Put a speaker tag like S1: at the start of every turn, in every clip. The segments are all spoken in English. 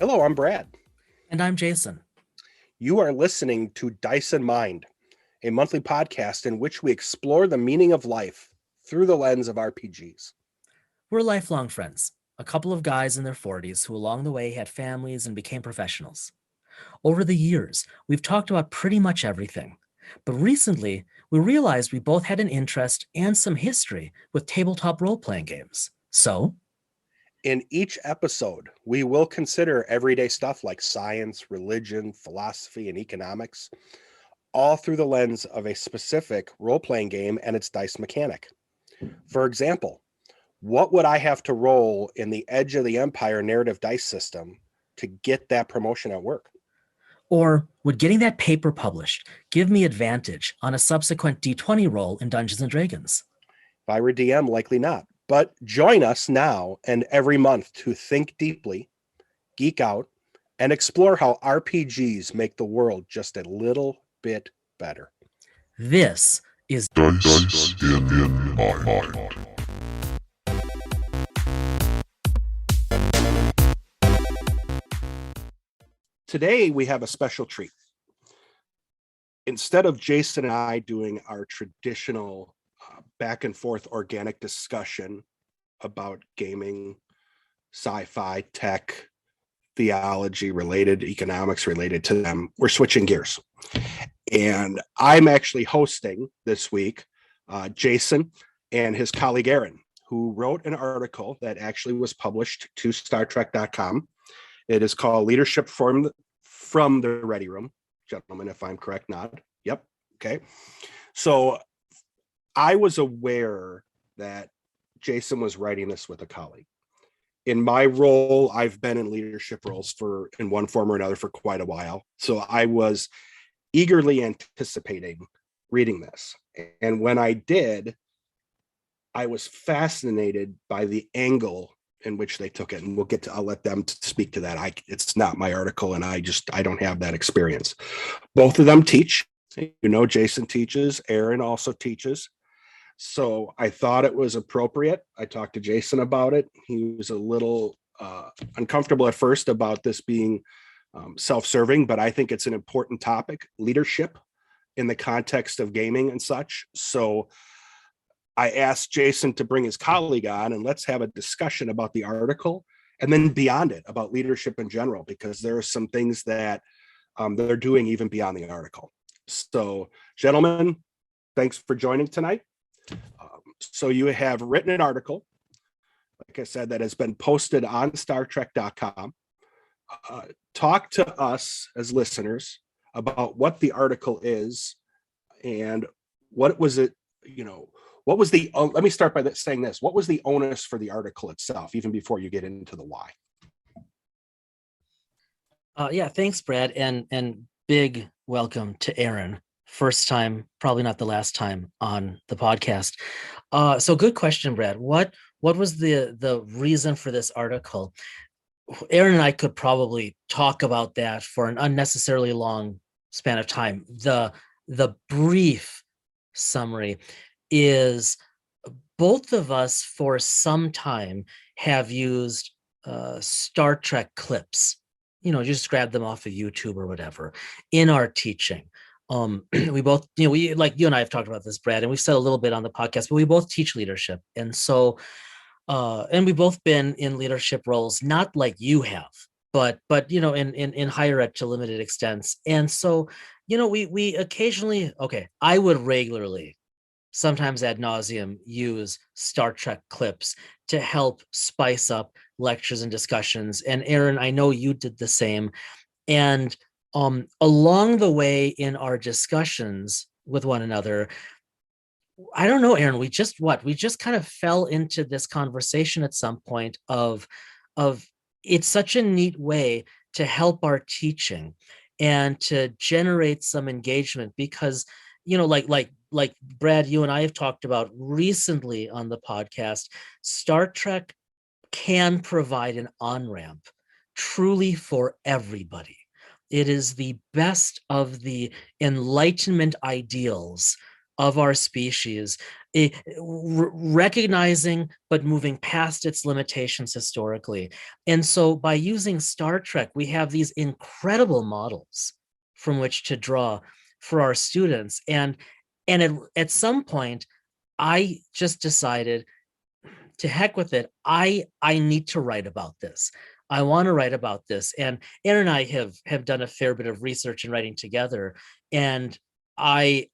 S1: Hello, I'm Brad.
S2: And I'm Jason.
S1: You are listening to Dice and Mind, a monthly podcast in which we explore the meaning of life through the lens of RPGs.
S2: We're lifelong friends, a couple of guys in their 40s who along the way had families and became professionals. Over the years, we've talked about pretty much everything. But recently, we realized we both had an interest and some history with tabletop role-playing games. So,
S1: In each episode, we will consider everyday stuff like science, religion, philosophy, and economics, all through the lens of a specific role-playing game and its dice mechanic. For example, what would I have to roll in the Edge of the Empire narrative dice system to get that promotion at work?
S2: or would getting that paper published give me advantage on a subsequent D20 roll in Dungeons and Dragons?
S1: If I were DM, likely not. But join us now and every month to think deeply, geek out, and explore how RPGs make the world just a little bit better.
S2: This is
S3: Dice in Mind.
S1: Today, we have a special treat. Instead of Jason and I doing our traditional back and forth organic discussion about gaming, sci-fi, tech, theology related, economics related to them, we're switching gears. And I'm actually hosting this week Jason and his colleague Aaron, who wrote an article that actually was published to StarTrek.com. It is called Leadership from the Ready Room. Gentlemen, if I'm correct, nod. Yep. Okay. So I was aware that Jason was writing this with a colleague. In my role, I've been in leadership roles in one form or another for quite a while. So I was eagerly anticipating reading this. And when I did, I was fascinated by the angle in which they took it. And I'll let them speak to that. It's not my article and I don't have that experience. Both of them teach, Jason teaches, Aaron also teaches. So I thought it was appropriate. I talked to Jason about it. He was a little uncomfortable at first about this being self-serving, but I think it's an important topic, leadership in the context of gaming and such. So I asked Jason to bring his colleague on and let's have a discussion about the article and then beyond it about leadership in general, because there are some things that they're doing even beyond the article. So gentlemen, thanks for joining tonight. So you have written an article, like I said, that has been posted on StarTrek.com. Talk to us as listeners about what the article is and what was it, what was the, let me start by saying this. What was the onus for the article itself, even before you get into the why?
S2: Yeah, thanks, Brad. And big welcome to Aaron. First time, probably not the last time on the podcast. So good question, Brad. What was the reason for this article? Aaron and I could probably talk about that for an unnecessarily long span of time. The brief summary is both of us for some time have used Star Trek clips, just grab them off of YouTube or whatever in our teaching. We both, we, like you and I have talked about this, Brad, and we've said a little bit on the podcast, but we both teach leadership. And so, and we've both been in leadership roles, not like you have, but in higher ed to limited extents. And so, we occasionally, I would regularly, sometimes ad nauseum, use Star Trek clips to help spice up lectures and discussions. And Aaron, I know you did the same. And along the way in our discussions with one another, I don't know, Aaron, we just kind of fell into this conversation at some point of it's such a neat way to help our teaching and to generate some engagement because, like Brad, you and I have talked about recently on the podcast, Star Trek can provide an on-ramp truly for everybody. It is the best of the Enlightenment ideals of our species, recognizing but moving past its limitations historically. And so by using Star Trek, we have these incredible models from which to draw for our students. And at some point, I just decided, to heck with it. I need to write about this. I want to write about this. And Aaron and I have done a fair bit of research and writing together. And I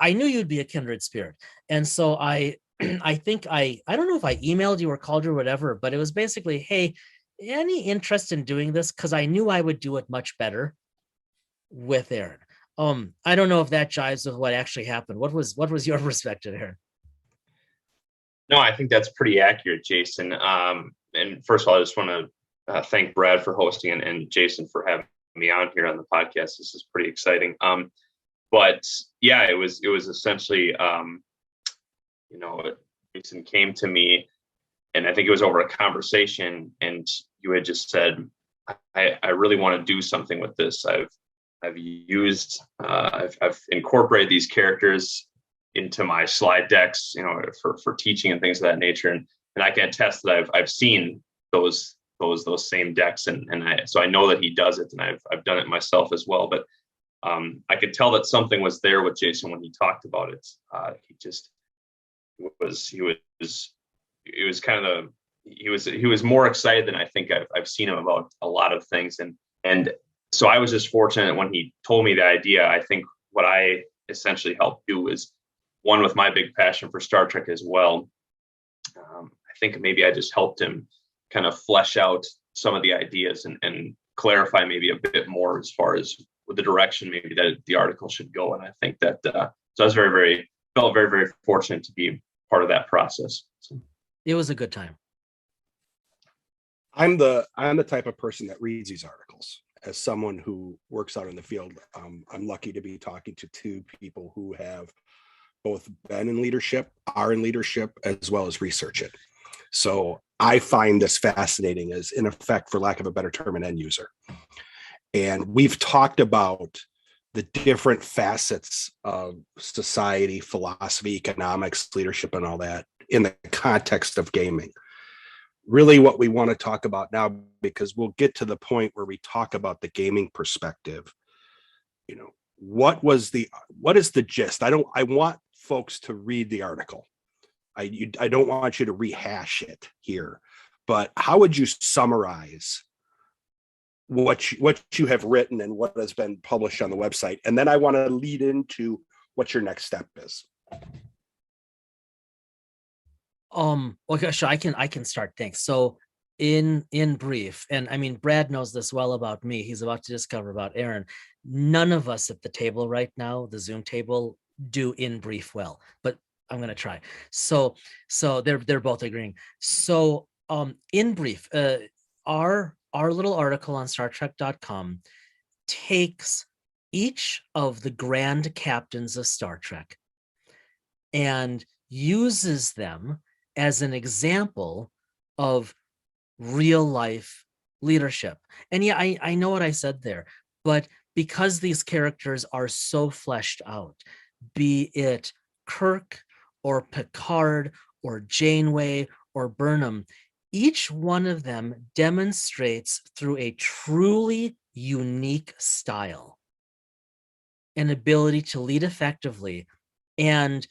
S2: knew you'd be a kindred spirit. And so I think I don't know if I emailed you or called you or whatever, but it was basically, hey, any interest in doing this? Because I knew I would do it much better with Aaron. I don't know if that jives with what actually happened. What was your perspective, Aaron?
S4: No, I think that's pretty accurate, Jason. And first of all, I just want to thank Brad for hosting and Jason for having me on here on the podcast. This is pretty exciting. But yeah, it was essentially, Jason came to me, and I think it was over a conversation, and you had just said, I really want to do something with this. I've incorporated these characters into my slide decks, for teaching and things of that nature. And I can attest that I've seen those same decks, and so I know that he does it, and I've done it myself as well. But I could tell that something was there with Jason when he talked about it. He was more excited than I think I've seen him about a lot of things. And so I was just fortunate when he told me the idea. I think what I essentially helped do was, one, with my big passion for Star Trek as well. I think maybe I just helped him kind of flesh out some of the ideas and clarify maybe a bit more as far as the direction maybe that the article should go. And I think that so I was felt very, very fortunate to be part of that process. So.
S2: It was a good time.
S1: I'm the type of person that reads these articles. As someone who works out in the field, I'm lucky to be talking to two people who have both been in leadership, are in leadership, as well as research it. So I find this fascinating as, in effect, for lack of a better term, an end user. And we've talked about the different facets of society, philosophy, economics, leadership, and all that in the context of gaming. Really what we want to talk about now, because we'll get to the point where we talk about the gaming perspective. What is the gist? I want folks to read the article. I don't want you to rehash it here, but how would you summarize what you have written and what has been published on the website? And then I want to lead into what your next step is.
S2: Okay, sure. I can start. Thanks. So in brief, and I mean, Brad knows this well about me. He's about to discover about Aaron. None of us at the table right now, the Zoom table, do in brief well, but I'm going to try. So they're both agreeing. So in brief, our little article on StarTrek.com takes each of the grand captains of Star Trek and uses them as an example of real life leadership. And yeah, I know what I said there, but because these characters are so fleshed out, be it Kirk or Picard or Janeway or Burnham, each one of them demonstrates through a truly unique style an ability to lead effectively. And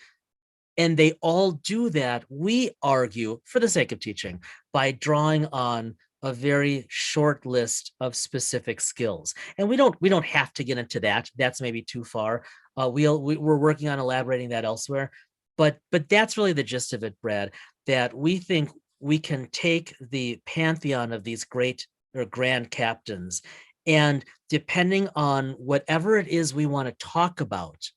S2: they all do that, we argue, for the sake of teaching, by drawing on a very short list of specific skills. And we don't have to get into that. That's maybe too far. We're working on elaborating that elsewhere. But that's really the gist of it, Brad, that we think we can take the pantheon of these great or grand captains, and depending on whatever it is we want to talk about,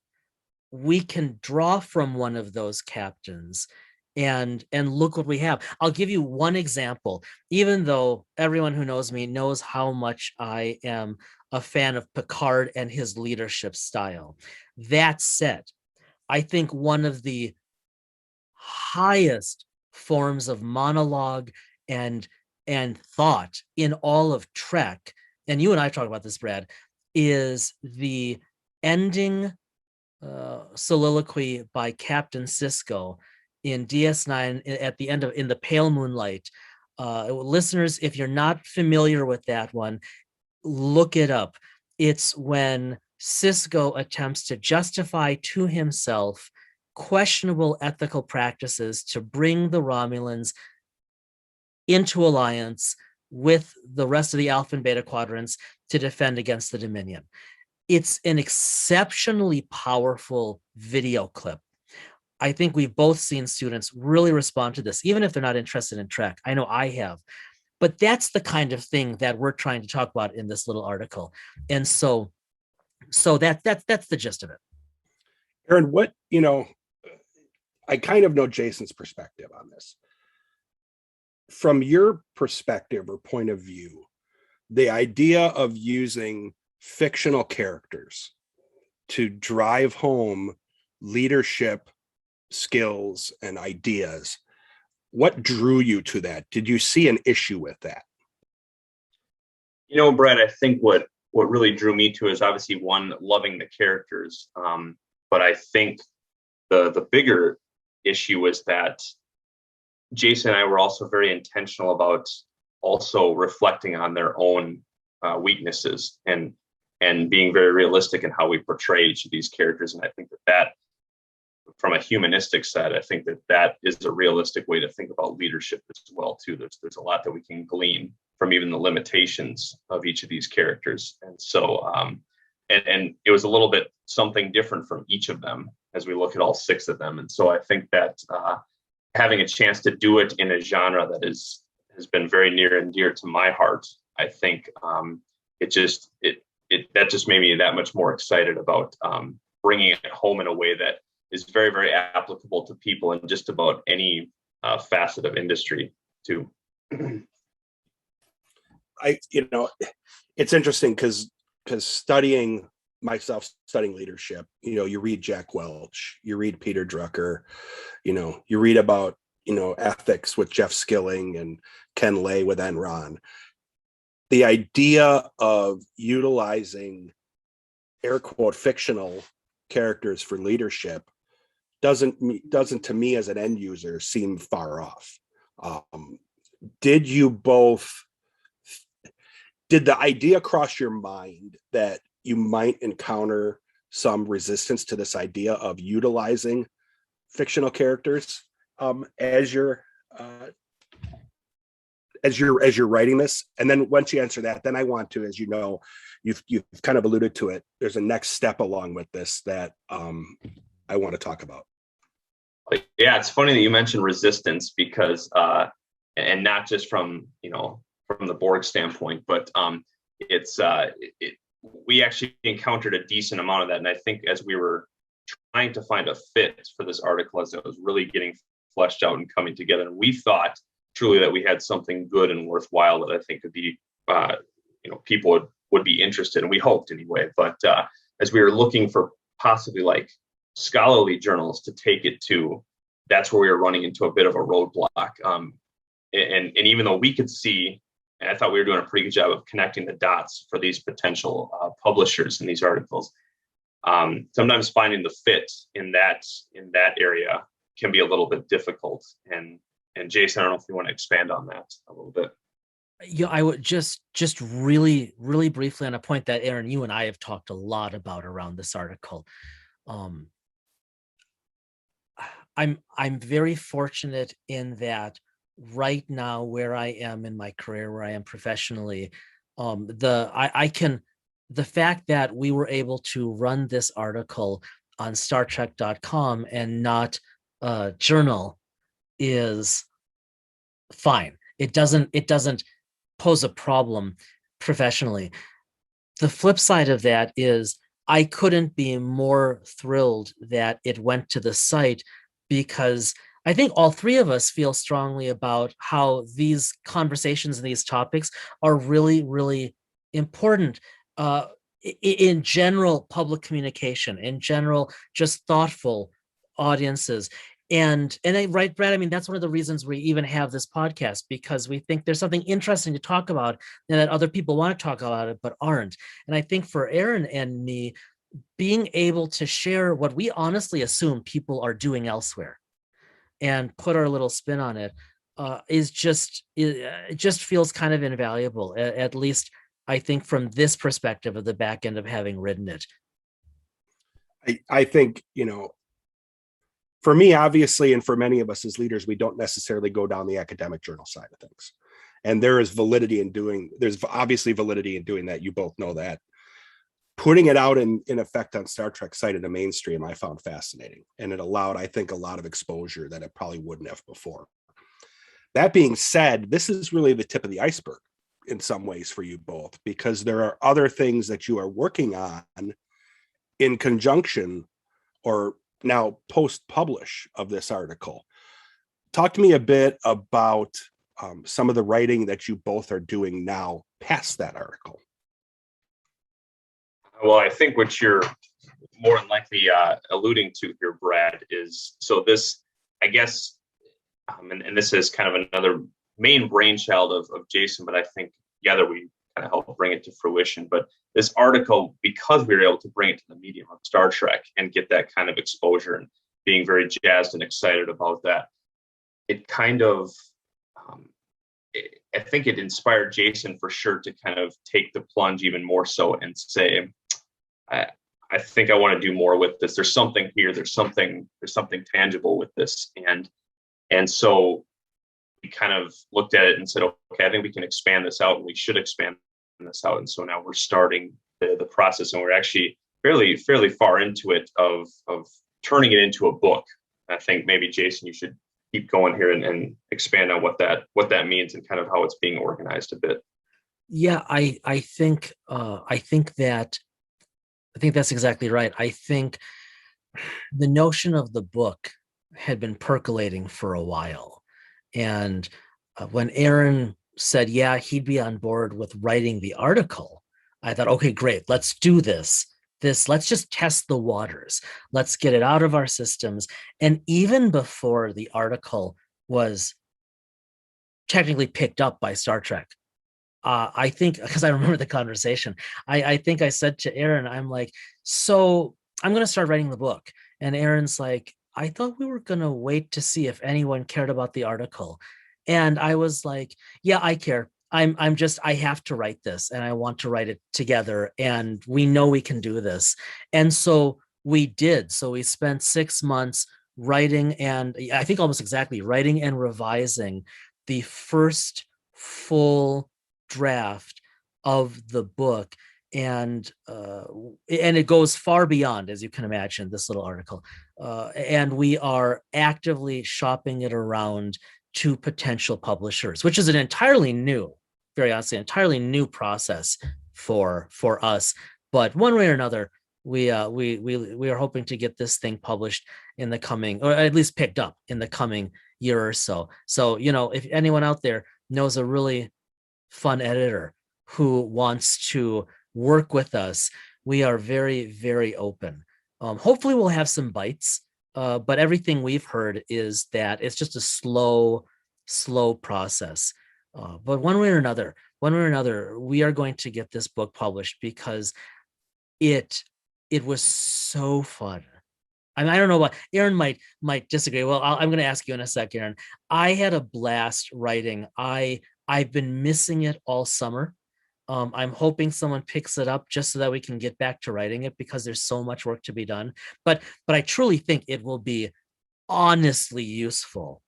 S2: we can draw from one of those captains and look what we have. I'll give you one example, even though everyone who knows me knows how much I am a fan of Picard and his leadership style. That said, I think one of the highest forms of monologue and thought in all of Trek, and you and I talk about this, Brad, is the ending soliloquy by Captain Sisko in DS9 at the end of In the Pale Moonlight. Listeners, if you're not familiar with that one, look it up. It's when Sisko attempts to justify to himself questionable ethical practices to bring the Romulans into alliance with the rest of the Alpha and Beta quadrants to defend against the Dominion. It's an exceptionally powerful video clip. I think we've both seen students really respond to this, even if they're not interested in Trek. I know I have. But that's the kind of thing that we're trying to talk about in this little article. And so that's the gist of it.
S1: Aaron, what, I kind of know Jason's perspective on this. From your perspective or point of view, the idea of using fictional characters to drive home leadership skills and ideas, what drew you to that? Did you see an issue with that?
S4: Brett, I think what really drew me to is obviously one, loving the characters. But I think the bigger issue was that Jason and I were also very intentional about also reflecting on their own weaknesses and being very realistic in how we portray each of these characters. And I think that from a humanistic side, I think that is a realistic way to think about leadership as well too. There's a lot that we can glean from even the limitations of each of these characters. And so and it was a little bit something different from each of them as we look at all 6 of them. And so I think that having a chance to do it in a genre that has been very near and dear to my heart, I think that just made me that much more excited about bringing it home in a way that is very, very applicable to people in just about any facet of industry too.
S1: It's interesting because studying leadership, you read Jack Welch, you read Peter Drucker, you read about, ethics with Jeff Skilling and Ken Lay with Enron. The idea of utilizing air quote fictional characters for leadership doesn't to me as an end user seem far off. Did the idea cross your mind that you might encounter some resistance to this idea of utilizing fictional characters as you're writing this? And then once you answer that, then I want to, as you've kind of alluded to it, there's a next step along with this that I want to talk about.
S4: Yeah, it's funny that you mentioned resistance because and not just from the Borg standpoint, but we actually encountered a decent amount of that. And I think as we were trying to find a fit for this article, as it was really getting fleshed out and coming together, and we thought truly that we had something good and worthwhile that I think could be, people would be interested, and we hoped anyway. But as we were looking for possibly like scholarly journals to take it to, that's where we were running into a bit of a roadblock. And even though we could see, and I thought we were doing a pretty good job of connecting the dots for these potential publishers in these articles, sometimes finding the fit in that area can be a little bit difficult. And Jason, I don't know if you want to expand on that a little bit.
S2: Yeah, I would just really, really briefly on a point that Aaron, you and I have talked a lot about around this article. I'm very fortunate in that right now where I am in my career, where I am professionally, the fact that we were able to run this article on StarTrek.com and not a journal is fine. It doesn't pose a problem professionally. The flip side of that is I couldn't be more thrilled that it went to the site, because I think all 3 of us feel strongly about how these conversations and these topics are really, really important in general public communication, in general, just thoughtful audiences. And right, Brad, I mean, that's one of the reasons we even have this podcast, because we think there's something interesting to talk about and that other people want to talk about it, but aren't. And I think for Aaron and me, being able to share what we honestly assume people are doing elsewhere and put our little spin on it is just, it just feels kind of invaluable, at least I think from this perspective of the back end of having written it.
S1: I think, for me, obviously, and for many of us as leaders, we don't necessarily go down the academic journal side of things. And there's obviously validity in doing that. You both know that. Putting it out in effect on Star Trek side in the mainstream, I found fascinating. And it allowed, I think, a lot of exposure that it probably wouldn't have before. That being said, this is really the tip of the iceberg in some ways for you both, because there are other things that you are working on in conjunction or now post-publish of this article. Talk to me a bit about some of the writing that you both are doing now past that article.
S4: Well, I think what you're more than likely alluding to here, Brad, is so this, I guess, and this is kind of another main brainchild of Jason, but I think together we kind of help bring it to fruition. But this article, because we were able to bring it to the medium of Star Trek and get that kind of exposure and being very jazzed and excited about that, it kind of, I think it inspired Jason for sure to kind of take the plunge even more so and say, I think I want to do more with this. There's something here. There's something tangible with this. And so we kind of looked at it and said, okay, I think we can expand this out and we should expand this out. And so now we're starting the process, and we're actually fairly far into it of turning it into a book. I think maybe Jason, you should keep going here and expand on what that means and kind of how it's being organized a bit.
S2: Yeah, I think that's exactly right. I think the notion of the book had been percolating for a while. And when Aaron said, yeah, he'd be on board with writing the article, I thought, okay, great, let's do this. Let's just test the waters. Let's get it out of our systems. And even before the article was technically picked up by Star Trek, I think, because I remember the conversation, I think I said to Aaron, I'm like, so I'm going to start writing the book. And Aaron's like, I thought we were going to wait to see if anyone cared about the article. And I was like, yeah, I care. I have to write this and I want to write it together. And we know we can do this. And so we did. So we spent 6 months writing, and I think almost exactly writing and revising the first full draft of the book. And it goes far beyond, as you can imagine, this little article. And we are actively shopping it around to potential publishers, which is an entirely new, very honestly, entirely new process for us. But one way or another, we are hoping to get this thing published in the coming, or at least picked up in the coming year or so. So, if anyone out there knows a really fun editor who wants to work with us, we are very, very open. Hopefully we'll have some bites, but everything we've heard is that it's just a slow process. But one way or another, we are going to get this book published because it was so fun. I mean, I don't know what Aaron might disagree. Well, I'm going to ask you in a sec, Aaron. I had a blast writing. I've been missing it all summer. I'm hoping someone picks it up just so that we can get back to writing it, because there's so much work to be done. But I truly think it will be honestly useful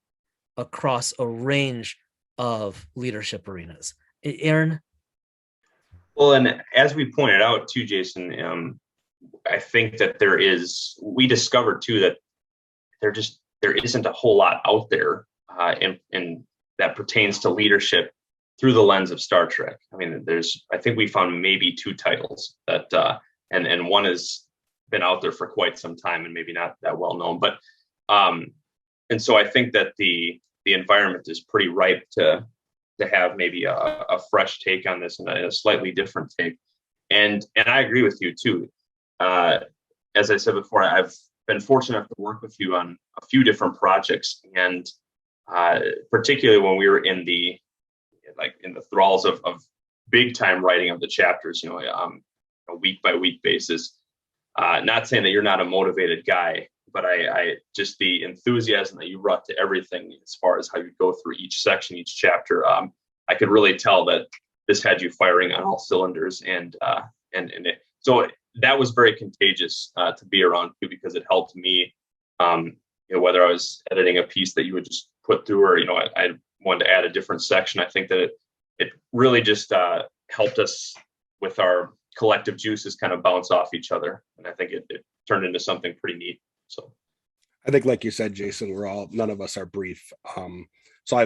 S2: across a range of leadership arenas. Aaron?
S4: Well, and as we pointed out too, Jason, I think that we discovered too that there isn't a whole lot out there in that pertains to leadership through the lens of Star Trek. I mean, I think we found maybe 2 titles that, and one has been out there for quite some time and maybe not that well known, but, and so I think that the environment is pretty ripe to have maybe a fresh take on this and a slightly different take. And I agree with you too. As I said before, I've been fortunate enough to work with you on a few different projects, and particularly when we were in the thralls of big time writing of the chapters, a week by week basis. Not saying that you're not a motivated guy, but I just the enthusiasm that you brought to everything as far as how you go through each section, each chapter. I could really tell that this had you firing on all cylinders, so that was very contagious to be around too, because it helped me. Whether I was editing a piece that you would just put through, or I wanted to add a different section. I think that it really just helped us with our collective juices kind of bounce off each other, and I think it turned into something pretty neat. So
S1: I think, like you said, Jason, none of us are brief. So I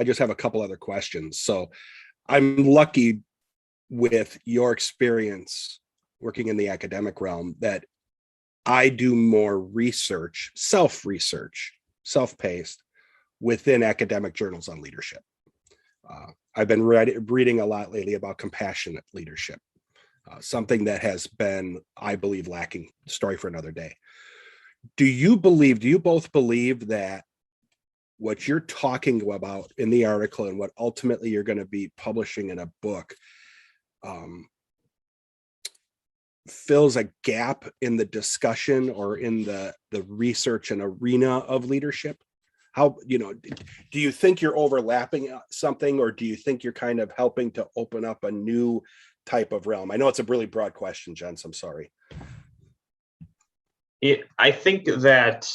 S1: just have a couple other questions. So I'm lucky with your experience working in the academic realm that I do more research, self-paced within academic journals on leadership. I've been reading a lot lately about compassionate leadership, something that has been, I believe, lacking. Story for another day. Do you both believe that what you're talking about in the article and what ultimately you're going to be publishing in a book fills a gap in the discussion or in the research and arena of leadership? How, do you think you're overlapping something, or do you think you're kind of helping to open up a new type of realm? I know it's a really broad question, Jens. I'm sorry.
S4: I think that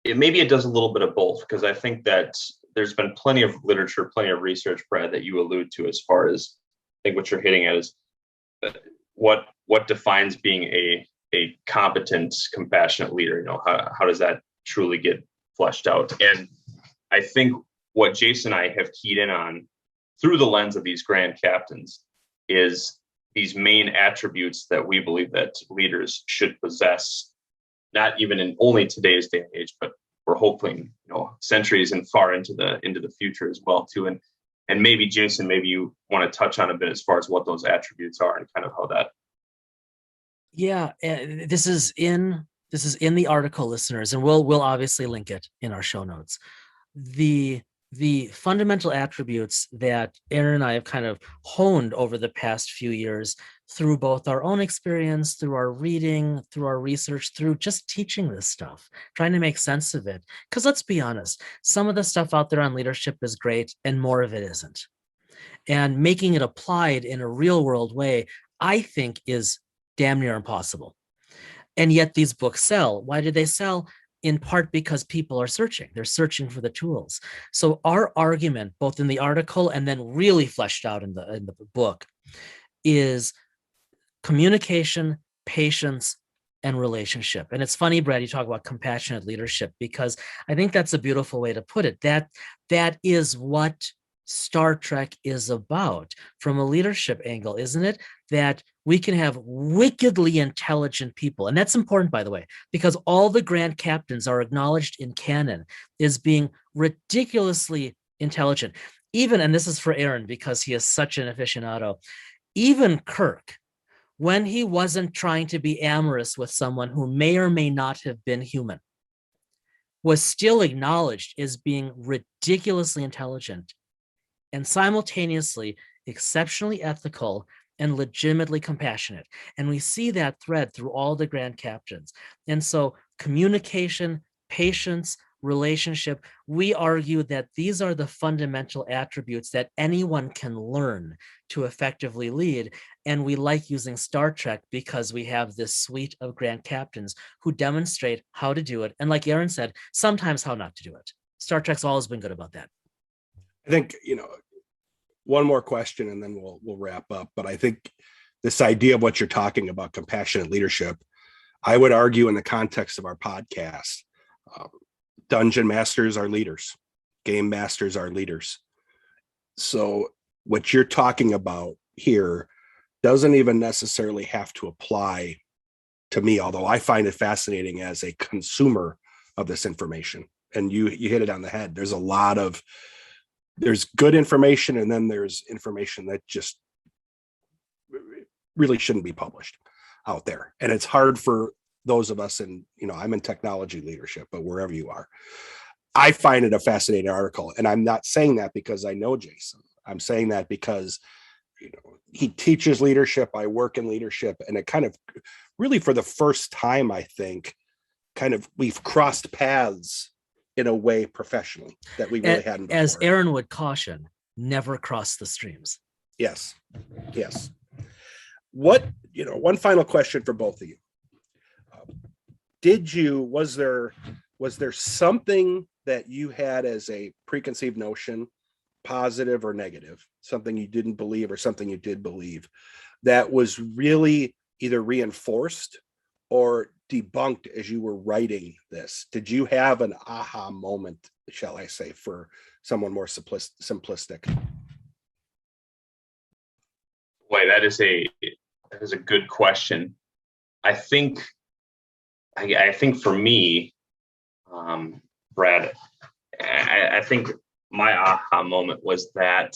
S4: maybe it does a little bit of both, because I think that there's been plenty of literature, plenty of research, Brad, that you allude to, as far as I think what you're hitting at is what defines being a competent, compassionate leader. How does that truly get fleshed out? And I think what Jason and I have keyed in on through the lens of these grand captains is these main attributes that we believe that leaders should possess, not even in only today's day and age, but we're hoping, centuries and far into the future as well too. And maybe Jason, maybe you want to touch on a bit as far as what those attributes are and kind of how that.
S2: Yeah, this is in the article, listeners, and we'll obviously link it in our show notes. The fundamental attributes that Aaron and I have kind of honed over the past few years through both our own experience, through our reading, through our research, through just teaching this stuff, trying to make sense of it. Because let's be honest, some of the stuff out there on leadership is great and more of it isn't. And making it applied in a real world way, I think, is damn near impossible. And yet these books sell. Why do they sell? In part because people are searching. They're searching for the tools. So our argument, both in the article and then really fleshed out in the book, is communication, patience, and relationship. And it's funny, Brad, you talk about compassionate leadership, because I think that's a beautiful way to put it. That is what Star Trek is about from a leadership angle, isn't it? That we can have wickedly intelligent people. And that's important, by the way, because all the grand captains are acknowledged in canon as being ridiculously intelligent. Even, and this is for Aaron, because he is such an aficionado, even Kirk, when he wasn't trying to be amorous with someone who may or may not have been human, was still acknowledged as being ridiculously intelligent and simultaneously exceptionally ethical and legitimately compassionate. And we see that thread through all the grand captains. And so communication, patience, relationship, we argue that these are the fundamental attributes that anyone can learn to effectively lead. And we like using Star Trek because we have this suite of grand captains who demonstrate how to do it. And like Aaron said, sometimes how not to do it. Star Trek's always been good about that.
S1: I think, one more question and then we'll wrap up. But I think this idea of what you're talking about, compassionate leadership, I would argue in the context of our podcast, dungeon masters are leaders, game masters are leaders. So what you're talking about here doesn't even necessarily have to apply to me, although I find it fascinating as a consumer of this information. And you hit it on the head. There's good information, and then there's information that just really shouldn't be published out there. And it's hard for those of us I'm in technology leadership, but wherever you are, I find it a fascinating article. And I'm not saying that because I know Jason. I'm saying that because he teaches leadership. I work in leadership, and it kind of really for the first time, I think, kind of we've crossed paths in a way professionally that we really hadn't before.
S2: As Aaron would caution, never cross the streams.
S1: Yes. One final question for both of you. Was there something that you had as a preconceived notion, positive or negative, something you didn't believe or something you did believe, that was really either reinforced or debunked as you were writing this? Did you have an aha moment, shall I say, for someone more simplistic?
S4: Boy, that is a good question. I think for me, Brad, I think my aha moment was that,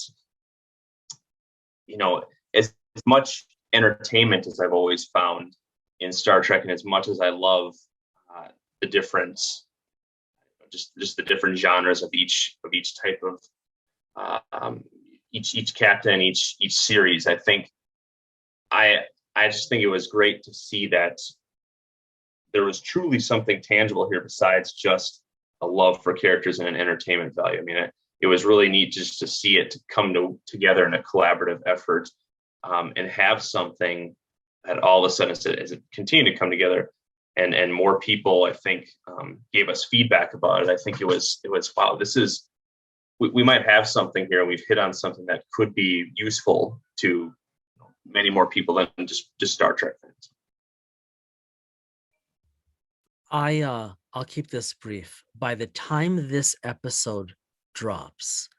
S4: as much entertainment as I've always found in Star Trek, and as much as I love the difference, just the different genres of each type of each captain, each series, I just think it was great to see that there was truly something tangible here besides just a love for characters and an entertainment value. I mean, it was really neat just to see it come together in a collaborative effort, and have something that all of a sudden, as it continued to come together, and more people, I think, gave us feedback about it. I think it was wow, we might have something here, and we've hit on something that could be useful to many more people than just Star Trek fans.
S2: I'll keep this brief. By the time this episode drops,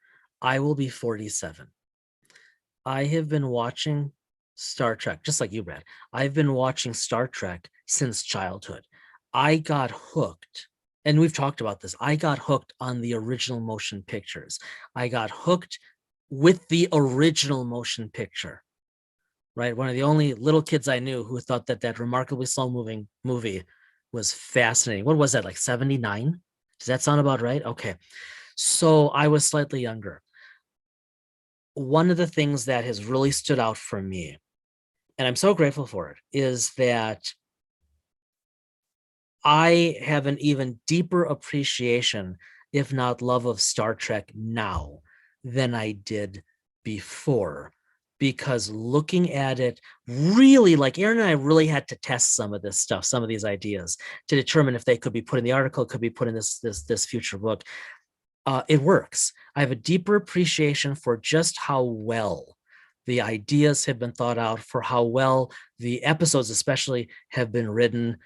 S2: I will be 47. I have been watching Star Trek, just like you, Brad. I've been watching Star Trek since childhood. I got hooked, and we've talked about this. I got hooked on the original motion pictures. I got hooked with the original motion picture, right? One of the only little kids I knew who thought that remarkably slow-moving movie was fascinating. What was that, like 79? Does that sound about right? Okay. So I was slightly younger. One of the things that has really stood out for me, and I'm so grateful for it, is that I have an even deeper appreciation, if not love, of Star Trek now than I did before. Because looking at it, really, like Aaron and I really had to test some of this stuff, some of these ideas, to determine if they could be put in the article, could be put in this future book. It works. I have a deeper appreciation for just how well the ideas have been thought out, for how well the episodes especially have been written.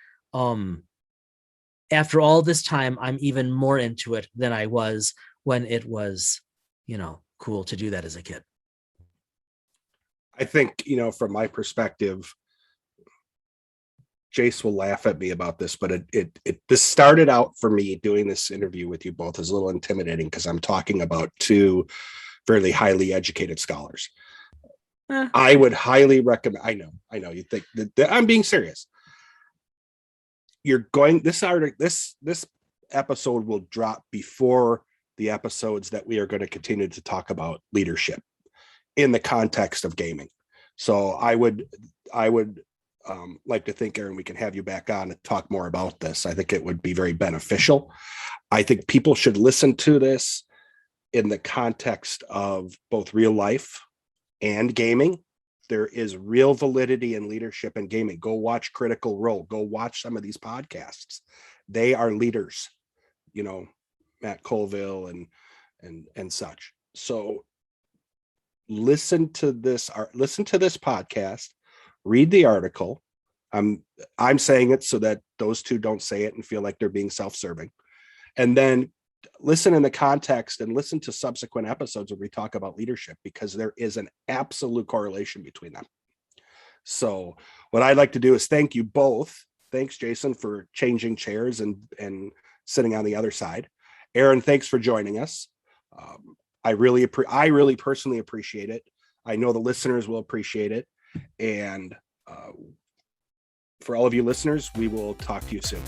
S2: After all this time, I'm even more into it than I was when it was, cool to do that as a kid.
S1: I think, from my perspective, Jace will laugh at me about this, but this started out for me doing this interview with you both as a little intimidating because I'm talking about two fairly highly educated scholars. I would highly recommend. I know you think that I'm being serious. This episode will drop before the episodes that we are going to continue to talk about leadership in the context of gaming. So I would like to think, Aaron, we can have you back on to talk more about this. I think it would be very beneficial. I think people should listen to this in the context of both real life and gaming. There is real validity in leadership and gaming. Go watch Critical Role. Go watch some of these podcasts. They are leaders, Matt Colville and such. So listen to this podcast, read the article. I'm saying it so that those two don't say it and feel like they're being self-serving. And then listen in the context and listen to subsequent episodes where we talk about leadership, because there is an absolute correlation between them. So what I'd like to do is thank you both. Thanks, Jason, for changing chairs and sitting on the other side. Aaron, thanks for joining us. I really personally appreciate it. I know the listeners will appreciate it. And for all of you listeners, we will talk to you soon.